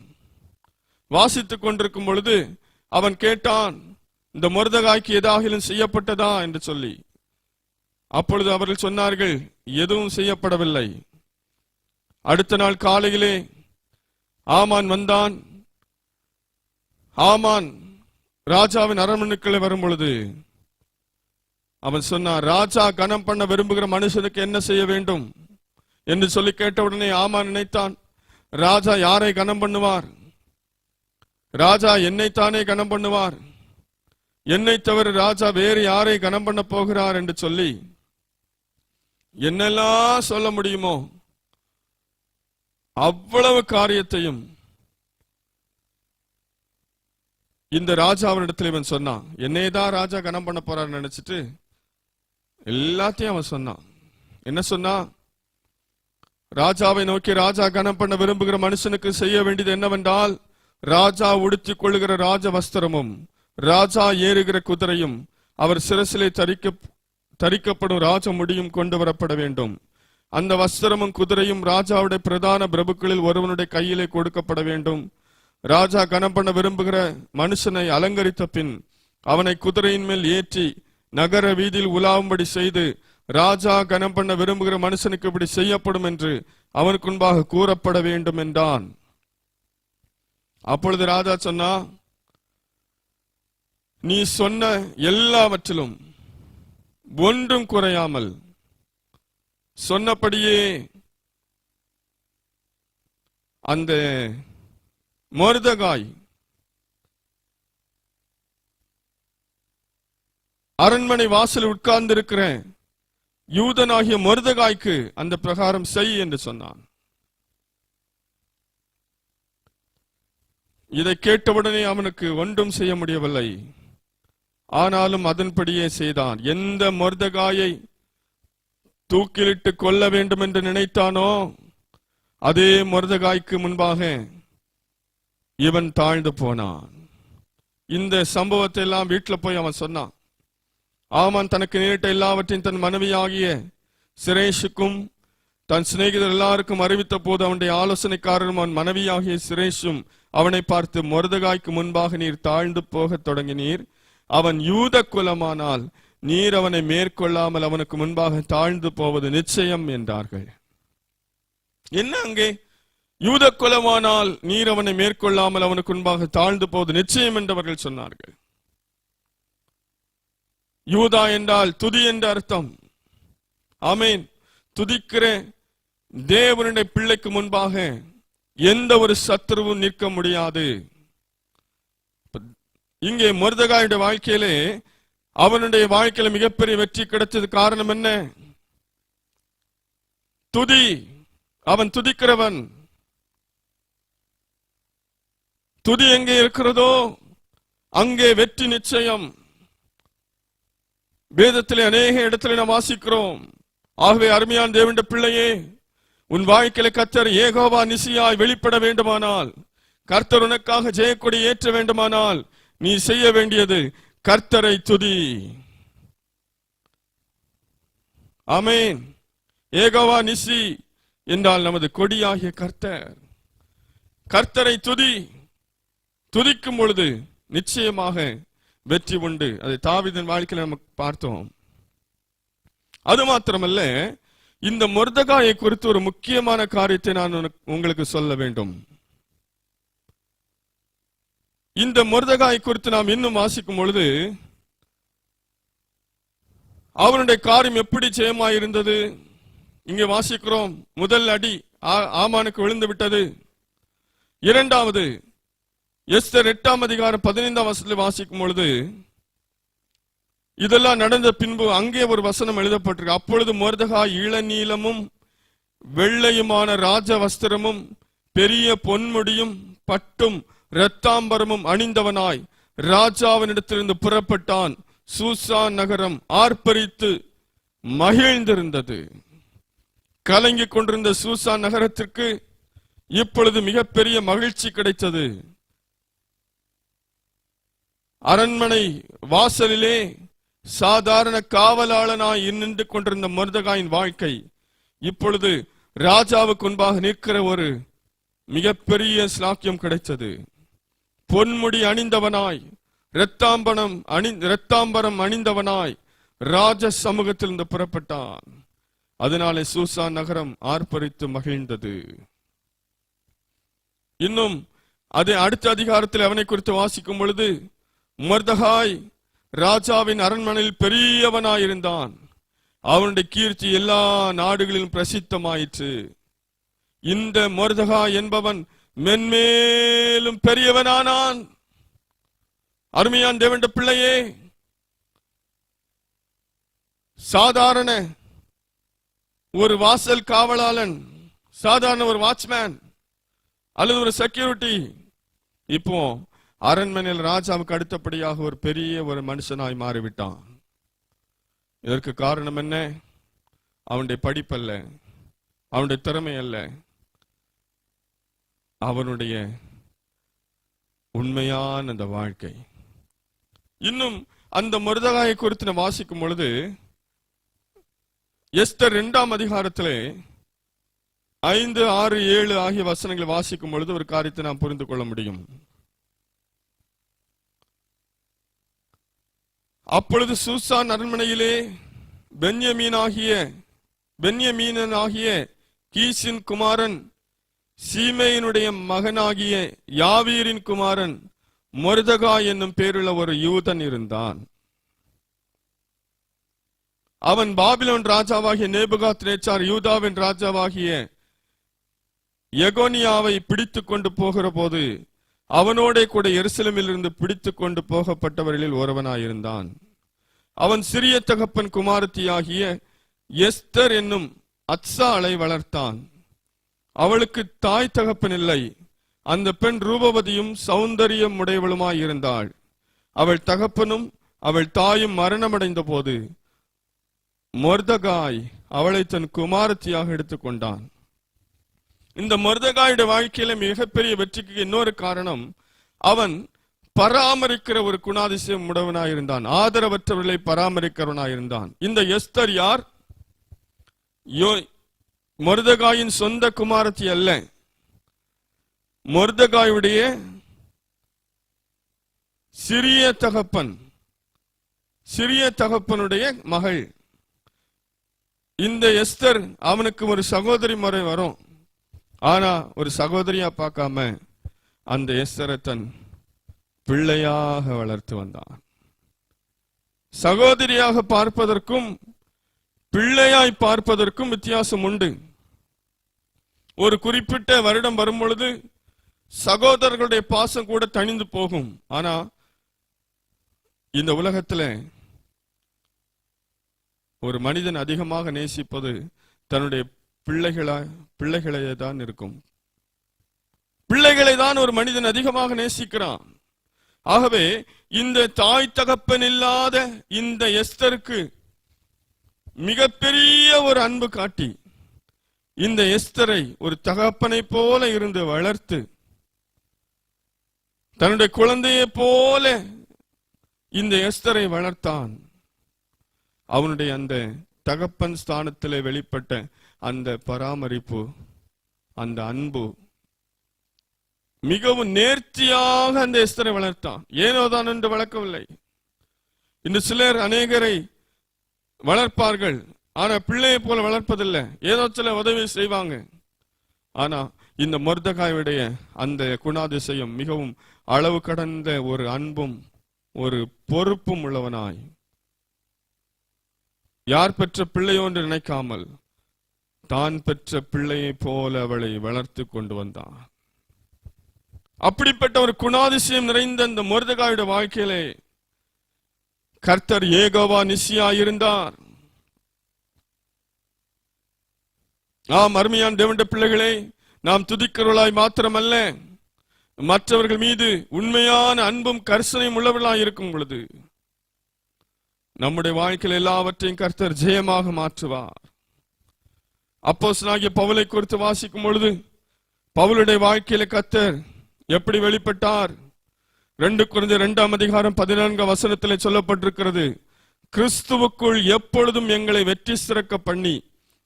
வாசித்துக் கொண்டிருக்கும் பொழுது அவன் கேட்டான், இந்த மொர்தெகாய்க்கு ஏதாகிலும் செய்யப்பட்டதா என்று சொல்லி. அப்பொழுது அவர்கள் சொன்னார்கள், எதுவும் செய்யப்படவில்லை. அடுத்த நாள் காலையிலே ஆமான் வந்தான். ஆமான் ராஜாவின் அரண்மனைக்குள்ளே வரும் பொழுது அவன் சொன்னான், ராஜா கனம் பண்ண விரும்புகிற மனுஷனுக்கு என்ன செய்ய வேண்டும் என்று சொல்லி கேட்டவுடனே ஆமான் நினைத்தான், ராஜா யாரை கனம் பண்ணுவார்? ராஜா என்னைத்தானே கனம் பண்ணுவார், என்னை தவிர ராஜா வேறு யாரை கனம் பண்ண போகிறார் என்று சொல்லி என்னெல்லாம் சொல்ல முடியுமோ அவ்வளவு காரியத்தையும் இந்த ராஜாவினிடத்தில் இவன் சொன்னான். என்னையதான் ராஜா கனம் பண்ண போறார் நினைச்சிட்டு எல்லாத்தையும் அவன் சொன்னான். என்ன சொன்னா? ராஜாவை நோக்கி, ராஜா கனம் பண்ண விரும்புகிற மனுஷனுக்கு செய்ய வேண்டியது என்னவென்றால், ராஜா உடுத்திக் கொள்ளுகிற ராஜ வஸ்திரமும் ராஜா ஏறுகிற குதிரையும் அவர் சிரசிலே தரிக்கப்படும் ராஜ முடியும் கொண்டு வரப்பட வேண்டும். அந்த வஸ்திரமும் குதிரையும் ராஜாவுடைய பிரதான பிரபுக்களில் ஒருவனுடைய கையிலே கொடுக்கப்பட வேண்டும். ராஜா கனம் பண்ண விரும்புகிற மனுஷனை அலங்கரித்த பின் அவனை குதிரையின் மேல் ஏற்றி நகர வீதியில் உலாவும்படி செய்து, ராஜா கனம் பண்ண விரும்புகிற மனுஷனுக்கு இப்படி செய்யப்படும் என்று அவனுக்கு முன்பாக கூறப்பட வேண்டும் என்றான். அப்பொழுது ராஜா சொன்னா, நீ சொன்ன எல்லாவற்றிலும் ஒன்றும் குறையாமல் சொன்னபடியே அந்த மொர்தெகாய் அரண்மனை வாசல் உட்கார்ந்து இருக்கிற யூதனாகிய மொர்தெகாய்க்கு அந்த பிரகாரம் செய் என்று சொன்னான். இதை கேட்டவுடனே அவனுக்கு ஒன்றும் செய்ய முடியவில்லை. ஆனாலும் அதன்படியே செய்தான். எந்த மொர்தெகாயை தூக்கிலிட்டு கொல்ல வேண்டும் என்று நினைத்தானோ அதே மொர்தெகாய்க்கு முன்பாக இவன் தாழ்ந்து போனான். இந்த சம்பவத்தை எல்லாம் வீட்டில் போய் அவன் சொன்னான். ஆமான் தனக்கு நேரிட்ட எல்லாவற்றையும் தன் மனைவியாகிய சிரேஷுக்கும் தன் சிநேகிதர் எல்லாருக்கும் அறிவித்த போது அவனுடைய ஆலோசனைக்காரரும் அவன் மனைவியாகிய சிரேஷும் அவனை பார்த்து, மொர்தெகாய்க்கு முன்பாக நீர் தாழ்ந்து போக தொடங்கினீர். அவன் யூத குலமானால் நீர் அவனை மேற்கொள்ளாமல் அவனுக்கு முன்பாக தாழ்ந்து போவது நிச்சயம் என்றார்கள். என்ன அங்கே? யூத குலமானால் நீர் அவனை மேற்கொள்ளாமல் அவனுக்கு முன்பாக தாழ்ந்து போவது நிச்சயம் என்றவர்கள் சொன்னார்கள். யூதா என்றால் துதி என்ற அர்த்தம். ஆமேன். துதிக்கிற தேவனுடைய பிள்ளைக்கு முன்பாக எந்த ஒரு சத்துருவும் நிற்க முடியாது. இங்கே மொர்தெகாயுடைய வாழ்க்கையிலே அவனுடைய வாழ்க்கையில மிகப்பெரிய வெற்றி கிடைச்சது காரணம் என்ன? துதி. அவன் துதிக்கிறவன். துதி எங்கே இருக்கிறதோ அங்கே வெற்றி நிச்சயம். வேதத்திலே அநேக இடத்துல நாம் வாசிக்கிறோம். ஆகவே அருமையான தேவனுடைய பிள்ளையே, உன் வாழ்க்கையில கர்த்தர் யெகோவா நிசியாய் வெளிப்பட வேண்டுமானால், கர்த்தர் உனக்காக ஜெயக்கொடி ஏற்ற வேண்டுமானால், நீ செய்ய வேண்டியது கர்த்தரை துதி. ஆமென். யெகோவா நிசி என்றால் நமது கொடியாகிய கர்த்தர். கர்த்தரை துதி. துதிக்கும் பொழுது நிச்சயமாக வெற்றி உண்டு. அதை தாவீதின் வாழ்க்கையில் நம்ம பார்த்தோம். அது மாத்திரமல்ல, இந்த மொர்தெகாயை குறித்து ஒரு முக்கியமான காரியத்தை நான் உங்களுக்கு சொல்ல வேண்டும். இந்த மொர்தெகாயை குறித்து நாம் இன்னும் வாசிக்கும் பொழுது அவனுடைய காரியம் எப்படி ஜெயமாயிருந்தது இங்கே வாசிக்கிறோம். முதல் அடி ஆமானுக்கு விழுந்து விட்டது. இரண்டாவது, எஸ்தர் 8ஆம் அதிகாரம் 15ஆம் வசனத்தில் வாசிக்கும் பொழுது இதெல்லாம் நடந்த பின்பு அங்கே ஒரு வசனம் எழுதப்பட்டிருக்கு. அப்பொழுது மொர்தெகாய் இளநீலமும் வெள்ளையுமான ராஜ வஸ்திரமும் பெரிய பொன்முடியும் பட்டும் இரத்தாம்பரமும் அணிந்தவனாய் ராஜாவினிடத்திலிருந்து புறப்பட்டான். சூசான் நகரம் ஆர்ப்பரித்து மகிழ்ந்திருந்தது. கலங்கிக் கொண்டிருந்த சூசான் நகரத்திற்கு இப்பொழுது மிகப்பெரிய மகிழ்ச்சி கிடைத்தது. அரண்மனை வாசலிலே சாதாரண காவலாளனாய் நின்று கொண்டிருந்த மொர்தெகாயின் வாழ்க்கை இப்பொழுது ராஜாவுக்கு முன்பாக நிற்கிற ஒரு மிகப்பெரிய ஸ்லாக்கியம் கிடைத்தது. பொன்முடி அணிந்தவனாய் இரத்தாம்பரம் அணிந்தவனாய் ராஜ சமூகத்திலிருந்து புறப்பட்டான். அதனாலே சூசான் நகரம் ஆர்ப்பரித்து மகிழ்ந்தது. இன்னும் அதை அடுத்த அதிகாரத்தில் அவனை குறித்து வாசிக்கும் பொழுது மொர்தெகாய் ராஜாவின் அரண்மனையில் பெரியவனாயிருந்தான். அவனுடைய கீர்த்தி எல்லா நாடுகளிலும் பிரசித்தமாயிற்று. இந்த மொர்தெகாய் என்பவன் மென்மேலும் பெரியவனானான். அருமையான் தேவனுடைய பிள்ளையே, சாதாரண ஒரு வாசல் காவலாளன், சாதாரண ஒரு வாட்ச்மேன் அல்லது ஒரு செக்யூரிட்டி இப்போ அரண்மனையில் ராஜாவுக்கு அடுத்தபடியாக ஒரு பெரிய ஒரு மனுஷனாய் மாறிவிட்டான். இதற்கு காரணம் என்ன? அவனுடைய படிப்பல்ல, அவனுடைய திறமை அல்ல, அவனுடைய உண்மையான அந்த வாழ்க்கை. இன்னும் அந்த மொர்தெகாயை குறித்து வாசிக்கும் பொழுது எஸ்தர் 2ஆம் அதிகாரத்திலே 5, 6, 7 ஆகிய வசனங்களை வாசிக்கும் பொழுது ஒரு காரியத்தை நாம் புரிந்து கொள்ள முடியும். அப்பொழுது சூசான் அரண்மனையிலே பென்யமீனாகிய கீசின் குமாரன் சீமேயினுடைய மகனாகிய யாவீரின் குமாரன் மொர்தெகாய் என்னும் பேருள்ள ஒரு யூதன் இருந்தான். அவன் பாபிலோன் ராஜாவாகிய நேபுகாத்நேச்சார் யூதாவின் ராஜாவாகிய எகோனியாவை பிடித்து கொண்டு போகிற போது அவனோட கூட எருசலேமில் இருந்து பிடித்து கொண்டு போகப்பட்டவர்களில் ஒருவனாயிருந்தான். அவன் சிறிய தகப்பன் குமாரத்தியாகிய எஸ்தர் என்னும் அத்சாளை வளர்த்தான். அவளுக்கு தாய் தகப்பன் இல்லை. அந்த பெண் ரூபவதியும் சௌந்தரியம் உடையவளுமாயிருந்தாள். அவள் தகப்பனும் அவள் தாயும் மரணமடைந்த போது மொர்தெகாய் அவளை தன் குமாரத்தியாக எடுத்துக்கொண்டான். இந்த மொர்தெகாயுடைய வாழ்க்கையில மிகப்பெரிய வெற்றிக்கு இன்னொரு காரணம், அவன் பராமரிக்கிற ஒரு குணாதிசயம் உடையவனாயிருந்தான். ஆதரவற்றவர்களை பராமரிக்கிறவனாயிருந்தான். இந்த எஸ்தர் யார்? மொர்தெகாயின் சொந்த குமாரத்தி அல்ல, மொர்தெகாயுடைய சிறிய தகப்பனுடைய மகள். இந்த எஸ்தர் அவனுக்கு ஒரு சகோதரி முறை வரும். ஆனா ஒரு சகோதரியா பார்க்காம அந்த எஸ்தரை தன் பிள்ளையாக வளர்த்து வந்தான். சகோதரியாக பார்ப்பதற்கும் பிள்ளையாய் பார்ப்பதற்கும் வித்தியாசம் உண்டு. ஒரு குறிப்பிட்ட வருடம் வரும் பொழுது சகோதரர்களுடைய பாசம் கூட தணிந்து போகும். ஆனா இந்த உலகத்துல ஒரு மனிதன் அதிகமாக நேசிப்பது தன்னுடைய பிள்ளைகளே தான் இருக்கும். பிள்ளைகளை தான் ஒரு மனிதன் அதிகமாக நேசிக்கிறான். ஆகவே இந்த தாய் தகப்பன் இல்லாத இந்த எஸ்தருக்கு மிகப்பெரிய ஒரு அன்பு காட்டி இந்த எஸ்தரை ஒரு தகப்பனை போல இருந்து வளர்த்து தன்னுடைய குழந்தையை போல இந்த எஸ்தரை வளர்த்தான். அவனுடைய அந்த தகப்பன் ஸ்தானத்திலே வெளிப்பட்ட அந்த பராமரிப்பு, அந்த அன்பு மிகவும் நேர்த்தியாக அந்த எஸ்தரை வளர்த்தான். ஏனோதான் என்று வளர்க்கவில்லை. இன்று சிலர் அநேகரை வளர்ப்பார்கள், ஆனா பிள்ளையை போல வளர்ப்பதில்லை. ஏதோ சில உதவி செய்வாங்க. ஆனா இந்த மொர்தெகாயுடைய அந்த குணாதிசயம் மிகவும் அளவு கடந்த ஒரு அன்பும் ஒரு பொறுப்பும் உள்ளவனாய், யார் பெற்ற பிள்ளையோ என்று நினைக்காமல் தான் பெற்ற பிள்ளையை போல அவளை வளர்த்து கொண்டு வந்தான். அப்படிப்பட்ட ஒரு குணாதிசயம் நிறைந்த இந்த மொர்தெகாயுடைய வாழ்க்கையிலே கர்த்தர் யெகோவா நிசியா இருந்தார். ஆம், அருமையான தேவனுடைய பிள்ளைகளே, நாம் துதிக்கிறவர்களாய் மாத்திரமல்ல, மற்றவர்கள் மீது உண்மையான அன்பும் கரிசனையும் உள்ளவர்களாய் இருக்கும் பொழுது நம்முடைய வாழ்க்கையில் எல்லாவற்றையும் கர்த்தர் ஜெயமாக மாற்றுவார். அப்போஸ்தலனாகிய பவுலை குறித்து வாசிக்கும் பொழுது பவுலுடைய வாழ்க்கையில கர்த்தர் எப்படி வெளிப்பட்டார்? 2 கொரிந்தியர் 2ஆம் அதிகாரம் 14ஆம் வசனத்திலே சொல்லப்பட்டிருக்கிறது, கிறிஸ்துவுக்குள் எப்பொழுதும் எங்களை வெற்றி சிறக்க பண்ணி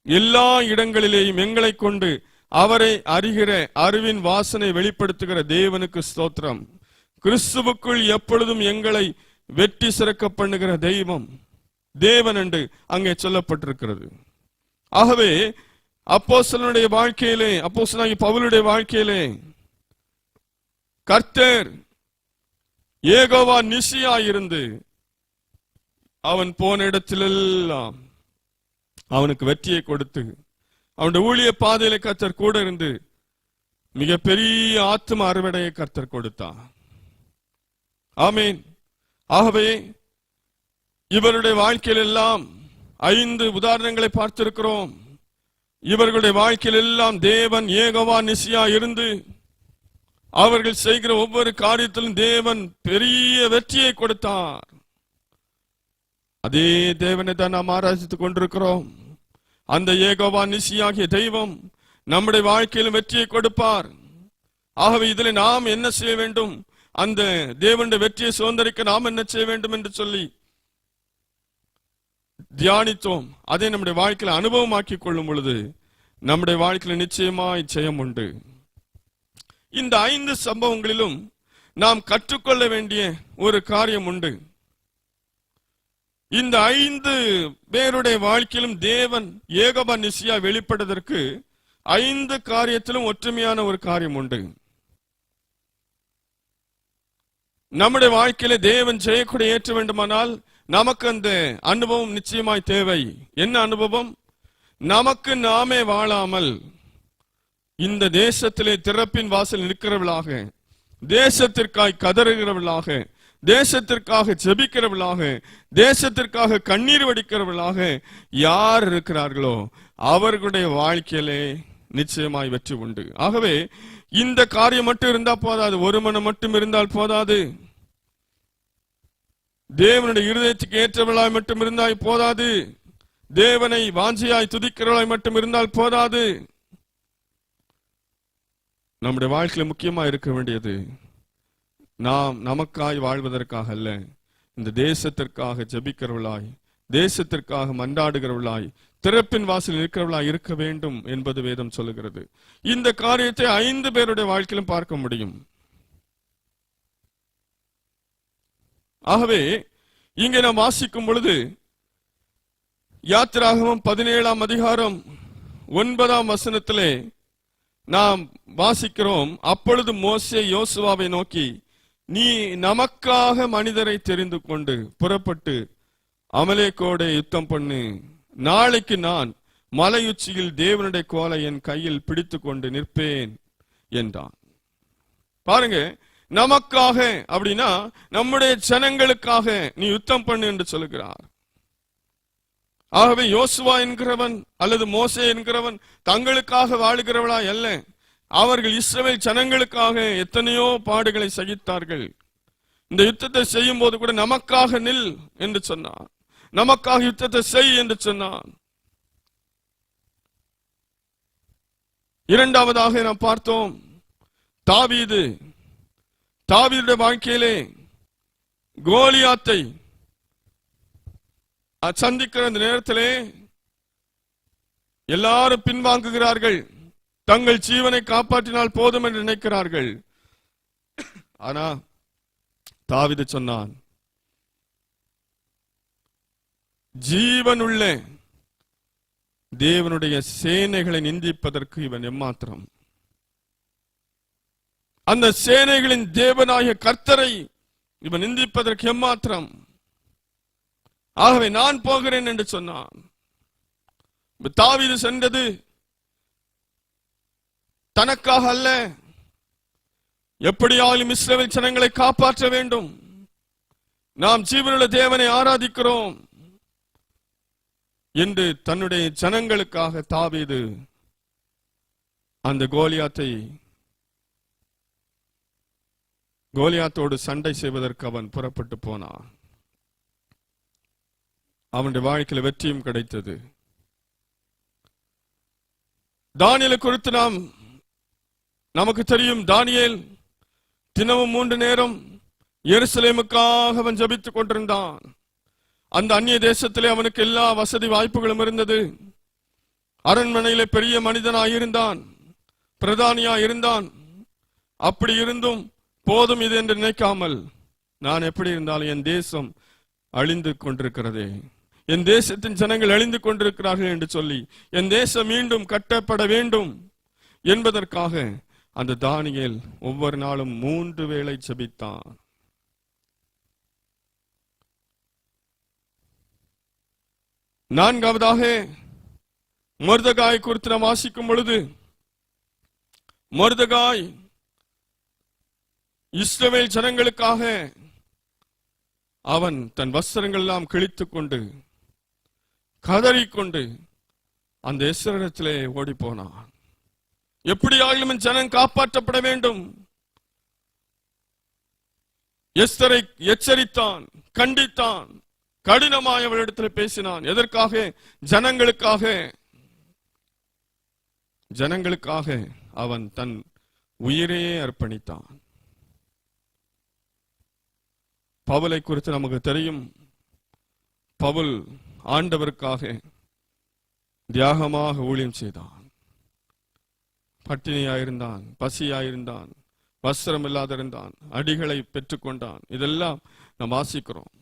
எல்லா இடங்களிலேயும் எங்களை கொண்டு அவரை அறிகிற அறிவின் வாசனை வெளிப்படுத்துகிற தேவனுக்கு ஸ்தோத்திரம். கிறிஸ்துவுக்குள் எப்பொழுதும் எங்களை வெற்றி சிறக்க பண்ணுகிற தெய்வம் தேவன் என்று அங்கே சொல்லப்பட்டிருக்கிறது. ஆகவே அப்போஸ்தலனுடைய வாழ்க்கையிலே, அப்போஸ்தலனாகிய பவுலுடைய வாழ்க்கையிலே கர்த்தர் யெகோவா நிசியா இருந்து அவன் போன இடத்திலெல்லாம் அவனுக்கு வெற்றியை கொடுத்து அவனுடைய ஊழிய பாதையில கர்த்தர் கூட இருந்து மிகப்பெரிய ஆத்ம அறுவடையை கர்த்தர் கொடுத்தான். ஆமீன். ஆகவே இவருடைய வாழ்க்கையில் எல்லாம் 5 உதாரணங்களை பார்த்திருக்கிறோம். இவர்களுடைய வாழ்க்கையில் எல்லாம் தேவன் யெகோவா நிசியா இருந்து அவர்கள் செய்கிற ஒவ்வொரு காரியத்திலும் தேவன் பெரிய வெற்றியை கொடுத்தார். அதே தேவனை தான் நாம் ஆராய்ச்சித்துக் கொண்டிருக்கிறோம். அந்த யெகோவா நிசியாகிய தெய்வம் நம்முடைய வாழ்க்கையிலும் வெற்றியை கொடுப்பார். ஆகவே இதில் நாம் என்ன செய்ய வேண்டும்? அந்த தேவனுடைய வெற்றியை சுதந்திரிக்க நாம் என்ன செய்ய வேண்டும் என்று சொல்லி தியானித்தோம். அதை நம்முடைய வாழ்க்கையில அனுபவமாக்கி கொள்ளும் பொழுது நம்முடைய வாழ்க்கையில நிச்சயமாய் ஜெயம் உண்டு. இந்த 5 சம்பவங்களிலும் நாம் கற்றுக்கொள்ள வேண்டிய ஒரு காரியம் உண்டு. இந்த 5 பேருடைய வாழ்க்கையிலும் தேவன் யெகோவா நிசியா வெளிப்படுவதற்கு 5 காரியத்திலும் ஒற்றுமையான ஒரு காரியம் உண்டு. நம்முடைய வாழ்க்கையில தேவன் ஜெயக்கொடி ஏற்ற வேண்டுமானால் நமக்கு அந்த அனுபவம் நிச்சயமாய் தேவை. என்ன அனுபவம்? நமக்கு நாமே வாழாமல் இந்த தேசத்திலே திறப்பின் வாசல் நிற்கிறவர்களாக, தேசத்திற்காய் கதறுகிறவர்களாக, தேசத்திற்காக ஜெபிக்கிறவர்களாக, தேசத்திற்காக கண்ணீர் வடிக்கிறவர்களாக யார் இருக்கிறார்களோ அவர்களுடைய வாழ்க்கையிலே நிச்சயமாய் வெற்றி உண்டு. ஆகவே இந்த காரியம் மட்டும் இருந்தா போதாது, ஒரு மனம் மட்டும் இருந்தால் போதாது, தேவனுடைய இருதயத்துக்கு ஏற்றவர்களாய் மட்டும் இருந்தால் போதாது, தேவனை வாஞ்சியாய் துதிக்கிறவர்களாய் மட்டும் இருந்தால் போதாது. நம்முடைய வாழ்க்கையில முக்கியமா இருக்க வேண்டியது நாம் நமக்காய் வாழ்வதற்காக அல்ல, இந்த தேசத்திற்காக ஜெபிக்கிறவர்களாய், தேசத்திற்காக மன்றாடுகிறவர்களாய், திறப்பின் வாசல் இருக்கிறவர்களாய் இருக்க வேண்டும் என்பது வேதம் சொல்லுகிறது. இந்த காரியத்தை 5 பேருடைய வாழ்க்கையிலும் பார்க்க முடியும். ஆகவே இங்கே நாம் வாசிக்கும் பொழுது யாத்திராகமம் 17ஆம் அதிகாரம் 9ஆம் வசனத்திலே நாம் வாசிக்கிறோம், அப்பொழுது மோசே யோசுவாவை நோக்கி, நீ நமக்காக மனிதரை தெரிந்து கொண்டு புறப்பட்டு அமலேக்கோடே யுத்தம் பண்ணு நாளைக்கு நான் மலையுச்சியில் தேவனுடைய கோலை என் கையில் பிடித்து கொண்டு நிற்பேன் என்றான். பாருங்க, நமக்காக அப்படின்னா நம்முடைய ஜனங்களுக்காக நீ யுத்தம் பண்ணு என்று சொல்லுகிறார். ஆகவே யோசுவா என்கிறவன் அல்லது மோசே என்கிறவன் தங்களுக்காக வாழுகிறவளா அல்ல. அவர்கள் இஸ்ரவேல் ஜனங்களுக்காக எத்தனையோ பாடுகளை சகித்தார்கள். இந்த யுத்தத்தை செய்யும் போது கூட நமக்காக நில் என்று சொன்னான், நமக்காக யுத்தத்தை செய் என்று சொன்னான். இரண்டாவதாக நாம் பார்த்தோம், தாவீதுடைய வாழ்க்கையிலே கோலியாத்தை சந்திக்கிற அந்த நேரத்திலே எல்லாரும் பின்வாங்குகிறார்கள். தங்கள் ஜீவனை காப்பாற்றினால் போதும் என்று நினைக்கிறார்கள். ஆனா தாவீது சொன்னான், ஜீவனுள்ள தேவனுடைய சேனைகளை நிந்திப்பதற்கு இவன் எம்மாத்திரம்? அந்த சேனைகளின் தேவனாகிய கர்த்தரை இவன் நிந்திப்பதற்கு எம்மாத்திரம்? ஆகவே நான் போகிறேன் என்று சொன்னான். தாவீது சென்றது தனக்காக அல்ல, எப்படியாலும் இஸ்ரவேல் ஜனங்களை காப்பாற்ற வேண்டும், நாம் ஜீவனுள்ள தேவனை ஆராதிக்கிறோம் என்று தன்னுடைய ஜனங்களுக்காக தாவீது அந்த கோலியாத்தோடு சண்டை செய்வதற்கு அவன் புறப்பட்டு போனான். அவனுடைய வாழ்க்கையில் வெற்றியும் கிடைத்தது. தானியேலை குறித்து நமக்கு தெரியும். தானியேல் தினமும் 3 நேரம் எருசலேமுக்காக அவன் ஜெபித்துக் கொண்டிருந்தான். அந்த அந்நிய தேசத்திலே அவனுக்கு எல்லா வசதி வாய்ப்புகளும் இருந்தது. அரண்மனையிலே பெரிய மனிதனாயிருந்தான், பிரதானியாயிருந்தான். அப்படி இருந்தும் போதும் இது என்று நினைக்காமல், நான் எப்படி இருந்தாலும் என் தேசம் அழிந்து கொண்டிருக்கிறதே, என் தேசத்தின் ஜனங்கள் அழிந்து கொண்டிருக்கிறார்கள் என்று சொல்லி என் தேசம் மீண்டும் கட்டப்பட வேண்டும் என்பதற்காக அந்த தானியேல் ஒவ்வொரு நாளும் 3 வேளை ஜெபித்தான். நான்காவதாக மொர்தெகாய் குறித்து நாம் வாசிக்கும் பொழுது, மொர்தெகாய் இஸ்ரவேல் ஜனங்களுக்காக அவன் தன் வஸ்திரங்கள் எல்லாம் கிழித்துக் கொண்டு கதறிக்கொண்டு அந்த எஸ்தரிடத்திலே ஓடி போனான். எப்படியாகிலும் ஜனம் காப்பாற்றப்பட வேண்டும். எஸ்தரை எச்சரித்தான், கண்டித்தான், கடினமாய் அவளிடத்தில் பேசினான். எதற்காக? ஜனங்களுக்காக அவன் தன் உயிரையே அர்ப்பணித்தான். பவுலை குறித்து நமக்கு தெரியும். பவுல் ஆண்டவருக்காக தியாகமாக ஊழியம் செய்தான். பட்டினியாயிருந்தான், பசியாயிருந்தான், வஸ்திரம் இல்லாதிருந்தான், அடிகளை பெற்றுக்கொண்டான். இதெல்லாம் நாம் வாசிக்கிறோம்.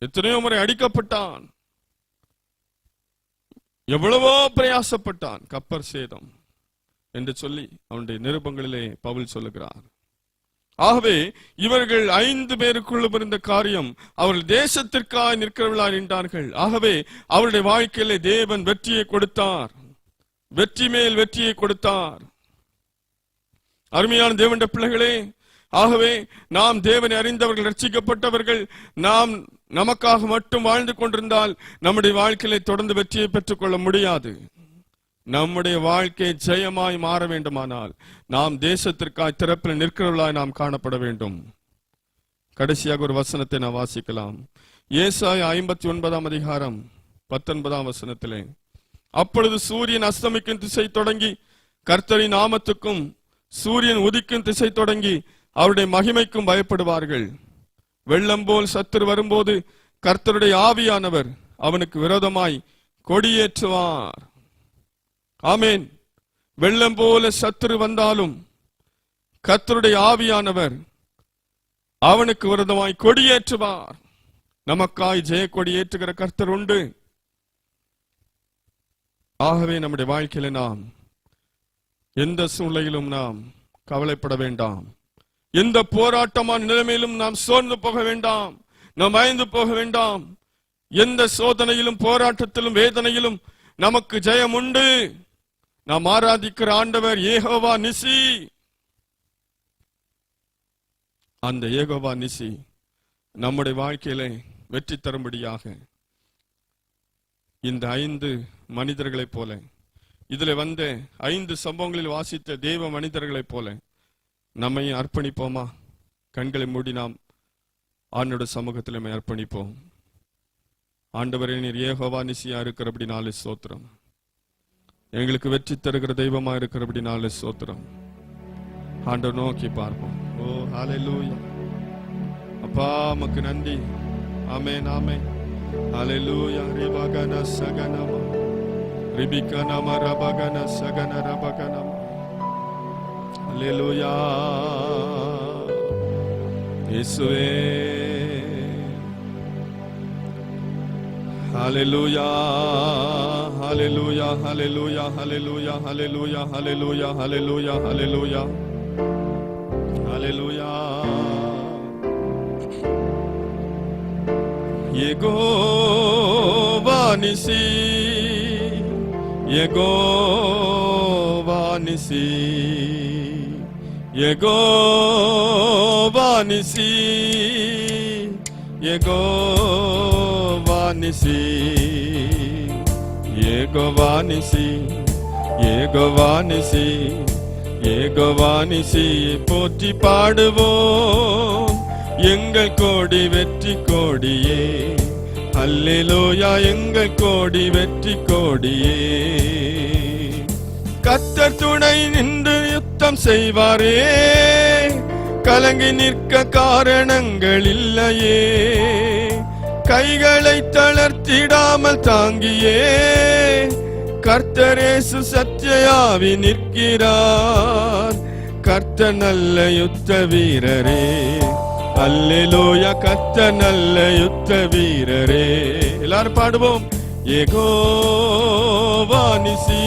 எத்தனையோ முறை அடிக்கப்பட்டான், எவ்வளவோ பிரயாசப்பட்டான், கப்பர் சேதம் என்று சொல்லி அவனுடைய நிருபங்களிலே பவுல் சொல்லுகிறார். ஆகவே இவர்கள் 5 பேருக்குள்ளும் இருந்த காரியம், அவர்கள் தேசத்திற்காக நிற்கிறவர்களாக நின்றார்கள். ஆகவே அவருடைய வாழ்க்கையிலே தேவன் வெற்றியை கொடுத்தார், வெற்றி மேல் வெற்றியை கொடுத்தார். அருமையான தேவனுடைய பிள்ளைகளே, ஆகவே நாம் தேவனை அறிந்தவர்கள், ரட்சிக்கப்பட்டவர்கள், நாம் நமக்காக மட்டும் வாழ்ந்து கொண்டிருந்தால் நம்முடைய வாழ்க்கையிலே தொடர்ந்து வெற்றியை பெற்றுக் கொள்ள முடியாது. நம்முடைய வாழ்க்கை ஜெயமாய் மாற வேண்டுமானால் நாம் தேசத்திற்காக திறப்பில் நிற்கிறவர்களாய் நாம் காணப்பட வேண்டும். கடைசியாக ஒரு வசனத்தை நாம் வாசிக்கலாம். ஏசாயா 59 அதிகாரம் 19 வசனத்திலே, அப்பொழுது சூரியன் அஸ்தமிக்கும் திசை தொடங்கி கர்த்தரின் நாமத்துக்கும், சூரியன் உதிக்கும் திசை தொடங்கி அவருடைய மகிமைக்கும் பயப்படுவார்கள். வெள்ளம் போல் சத்துரு வரும்போது கர்த்தருடைய ஆவியானவர் அவனுக்கு விரோதமாய் கொடியேற்றுவார். ஆமேன். வெள்ளம் போல சத்துரு வந்தாலும் கர்த்தருடைய ஆவியானவர் அவனுக்கு விரோதமாய் கொடியேற்றுவார். நமக்காய் ஜெய கொடியேற்றுகிற கர்த்தர் உண்டு. ஆகவே நம்முடைய வாழ்க்கையில நாம் எந்த சூழ்நிலையிலும் நாம் கவலைப்பட வேண்டாம். எந்த போராட்டமான நிலைமையிலும் நாம் சோர்ந்து போக வேண்டாம், நாம் பயந்து போக வேண்டாம். எந்த சோதனையிலும் போராட்டத்திலும் வேதனையிலும் நமக்கு ஜெயம் உண்டு. நாம் ஆராதிக்கிற ஆண்டவர் யெகோவா நிசி. அந்த யெகோவா நிசி நம்முடைய வாழ்க்கையில வெற்றி தரும்படியாக இந்த 5 மனிதர்களைப் போல, இதுல வந்த 5 சம்பவங்களில் வாசித்த தேவ மனிதர்களைப் போல நம்மை அர்ப்பணிப்போமா? கண்களை மூடி நாம் ஆண்டோட சமூகத்தில் அர்ப்பணிப்போம். ஆண்டவரே, நீர் யெகோவா நிசியா இருக்கிறபடினாலே ஸ்தோத்திரம். எங்களுக்கு வெற்றி தருகிற தெய்வமா இருக்கிறபடினாலே ஸ்தோத்திரம். ஆண்டவர் நோக்கி பார்ப்போம். ஓ ஹல்லேலூயா. அப்பா உமக்கு நன்றி. ஆமென் ஆமென். ஹல்லேலூயா. ரிபகன சகனம ரிபிகனம ரபகன சகன ரபகனம. ஹல்லேலூயா. இயேசுவே. ஹல்லேலூயா. ஹல்லேலூயா. ஹல்லேலூயா. ஹல்லேலூயா. ஹல்லேலூயா. ஹல்லேலூயா. ஹல்லேலூயா. ஹல்லேலூயா. ஹல்லேலூயா. யெகோவா நிசி. யெகோவா நிசி. யெகோவா நிசி. யெகோவா நிசி. யெகோவா நிசி. யெகோவா நிசி. யெகோவா நிசி போற்றி பாடுவோம். எங்கள் கோடி வெற்றி கோடியே. அல்லேலூயா. எங்கள் கோடி வெற்றி கோடியே. கர்த்தர் துணை நின்று யுத்தம் செய்வாரே. கலங்கி நிற்க காரணங்கள் இல்லையே. கைகளை தளர்த்திடாமல் தாங்கியே கர்த்தர் இயேசு சத்தியாவி நிற்கிறார். கர்த்தர் நல்ல யுத்த வீரரே. அல்லேலூயா. கர்த்தர் நல்ல யுத்த வீரரே. எல்லாரும் பாடுவோம். யெகோவா நிசி.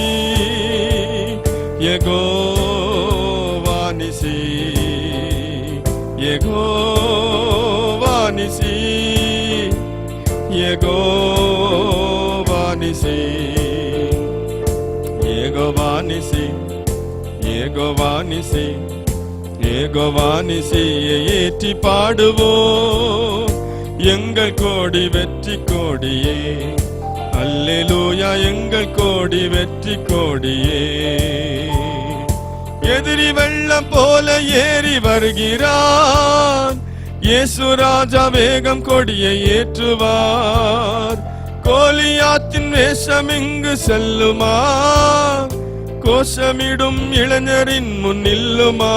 யெகோவா நிசி. யெகோவா நிசி. யெகோவா நிசி. யெகோவா நிசி. யெகோவா நிசி. யெகோவா நிசியை ஏற்றி பாடுவோம். எங்கள் கோடி வெற்றி கோடியே. அல்லேலூயா. எங்கள் கோடி வெற்றி கோடியே. எதிரி வெள்ளம் போல ஏறி வருகிறான். இயேசு ராஜா வேகம் கொடியை ஏற்றுவார். கோலியாத்தின் வேஷம் இங்கு செல்லுமா? கோஷமிடும் இளைஞரின் முன் நில்லுமா?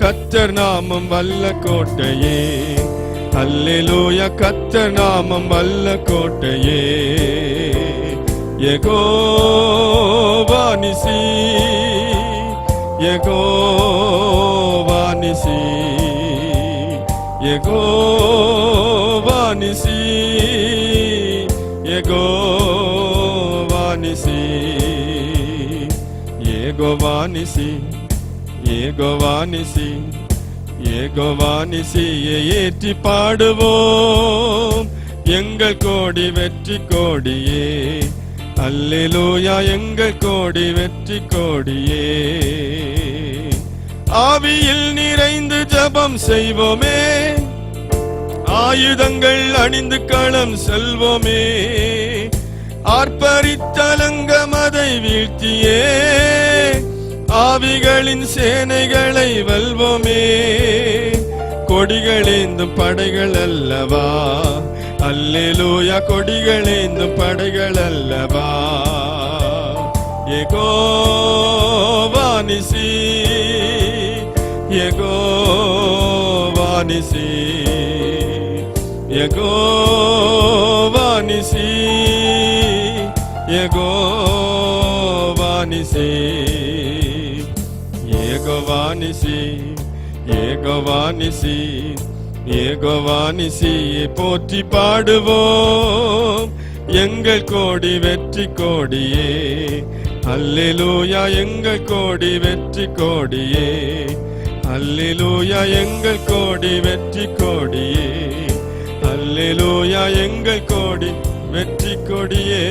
கர்த்தர் நாமம் வல்ல கோட்டையே. அல்லேலூயா. கர்த்தர் நாமம் வல்ல கோட்டையே. யெகோவா நிசி. யெகோவா நிசி. யெகோவா நிசி. யெகோவா நிசி. யெகோவா நிசி. யெகோவா நிசி. யெகோவா நிசியை ஏற்றி பாடுவோம். எங்கள் கோடி வெற்றி கோடியே. அல்லேலூயா. எங்கள் கோடி வெற்றி கோடியே. ஆவியில் நிறைந்து ஜெபம் செய்வோமே. ஆயுதங்கள் அணிந்து களம் செல்வோமே. ஆர்ப்பரித்தலங்க மதை வீழ்த்தியே ஆவிகளின் சேனைகளை வெல்வோமே. கொடிகளேந்தும் படைகள் அல்லவா? அல்லேலூயா. கொடிகளேந்தும் படைகள் அல்லவா? யெகோவா நிசி. யெகோவா நிசி. யெகோவா நிசி. யெகோவா நிசி. யெகோவா நிசி. யெகோவா நிசி. யெகோவா நிசியை போற்றி பாடுவோம். எங்கள் கோடி வெற்றி கோடியே. அல்லேலூயா. எங்கள் கோடி வெற்றி கோடியே. அல்லேலூயா. எங்கள் கோடி வெற்றி கோடியே. அல்லேலூயா. அல்லேலூயா எங்கள் கோடி வெற்றி கொடியே